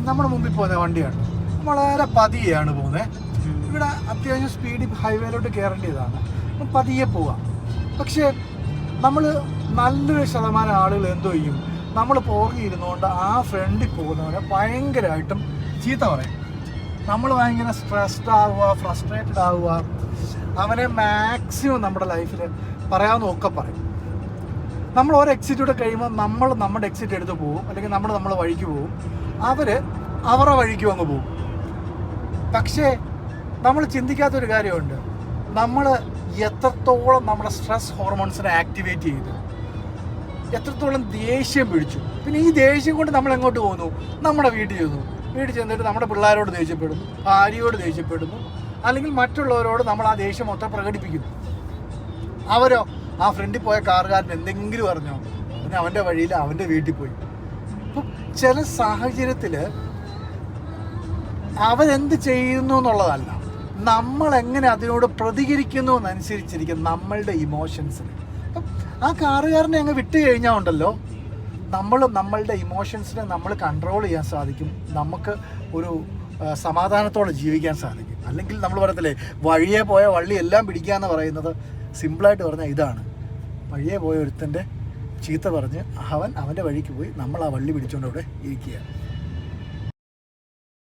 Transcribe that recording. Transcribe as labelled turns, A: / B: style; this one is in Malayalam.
A: നമ്മുടെ മുമ്പിൽ പോകുന്ന വണ്ടിയാണ്, വളരെ പതിയെയാണ് പോകുന്നത്. ഇവിടെ അത്യാവശ്യം സ്പീഡിൽ ഹൈവേയിലോട്ട് കയറേണ്ടതാണ്, അപ്പം പതിയെ പോവാം. പക്ഷേ നമ്മൾ നല്ലൊരു ശതമാനം ആളുകൾ എന്തോ ചെയ്യും, നമ്മൾ പുറകെ ഇരുന്നുകൊണ്ട് ആ ഫ്രണ്ടിൽ പോകുന്നവരെ ഭയങ്കരമായിട്ടും ചീത്ത പറയും. നമ്മൾ ഭയങ്കര സ്ട്രെസ്ഡ് ആവുക, ഫ്രസ്ട്രേറ്റഡ് ആവുക, അവനെ മാക്സിമം നമ്മുടെ ലൈഫിൽ പറയാവുന്നതൊക്കെ പറയും. നമ്മൾ ഒരു എക്സിറ്റൂടെ കഴിയുമ്പോൾ നമ്മൾ നമ്മുടെ എക്സിറ്റ് എടുത്ത് പോകും, അല്ലെങ്കിൽ നമ്മൾ വഴിക്ക് പോകും, അവർ അവരുടെ വഴിക്കും അങ്ങ് പോകും. പക്ഷേ നമ്മൾ ചിന്തിക്കാത്തൊരു കാര്യമുണ്ട്, നമ്മൾ എത്രത്തോളം നമ്മുടെ സ്ട്രെസ് ഹോർമോൺസിനെ ആക്ടിവേറ്റ് ചെയ്തു, എത്രത്തോളം ദേഷ്യം പിടിച്ചു. പിന്നെ ഈ ദേഷ്യം കൊണ്ട് നമ്മൾ എങ്ങോട്ട് പോകുന്നു, നമ്മുടെ വീട്ടിൽ ചെന്നിട്ട് നമ്മുടെ പിള്ളേരോട് ദേഷ്യപ്പെടുന്നു, ഭാര്യയോട് ദേഷ്യപ്പെടുന്നു, അല്ലെങ്കിൽ മറ്റുള്ളവരോട് നമ്മൾ ആ ദേഷ്യം മൊത്തം പ്രകടിപ്പിക്കുന്നു. അവരോ ആ ഫ്രണ്ടിൽ പോയ കാറുകാരൻ എന്തെങ്കിലും പറഞ്ഞോ, പിന്നെ അവൻ്റെ വഴിയിൽ അവൻ്റെ വീട്ടിൽ പോയി. അപ്പം ചില സാഹചര്യത്തിൽ അവരെന്ത് ചെയ്യുന്നു എന്നുള്ളതല്ല, നമ്മളെങ്ങനെ അതിനോട് പ്രതികരിക്കുന്നു എന്നനുസരിച്ചിരിക്കും നമ്മളുടെ ഇമോഷൻസിന്. അപ്പം ആ കാറുകാരനെ അങ്ങ് വിട്ട് കഴിഞ്ഞാൽ ഉണ്ടല്ലോ, നമ്മളുടെ ഇമോഷൻസിനെ നമ്മൾ കൺട്രോൾ ചെയ്യാൻ സാധിക്കും, നമുക്ക് ഒരു സമാധാനത്തോടെ ജീവിക്കാൻ സാധിക്കും. അല്ലെങ്കിൽ നമ്മൾ പറയത്തില്ലേ, വഴിയെ പോയ വള്ളി എല്ലാം പിടിക്കുക എന്ന് പറയുന്നത് സിമ്പിളായിട്ട് പറഞ്ഞാൽ ഇതാണ്. വഴിയെ പോയ ഒരുത്തൻ്റെ ചീത്ത പറഞ്ഞ് അവൻ്റെ വഴിക്ക് പോയി നമ്മൾ ആ വള്ളി പിടിച്ചുകൊണ്ട് അവിടെ ഇരിക്കുക.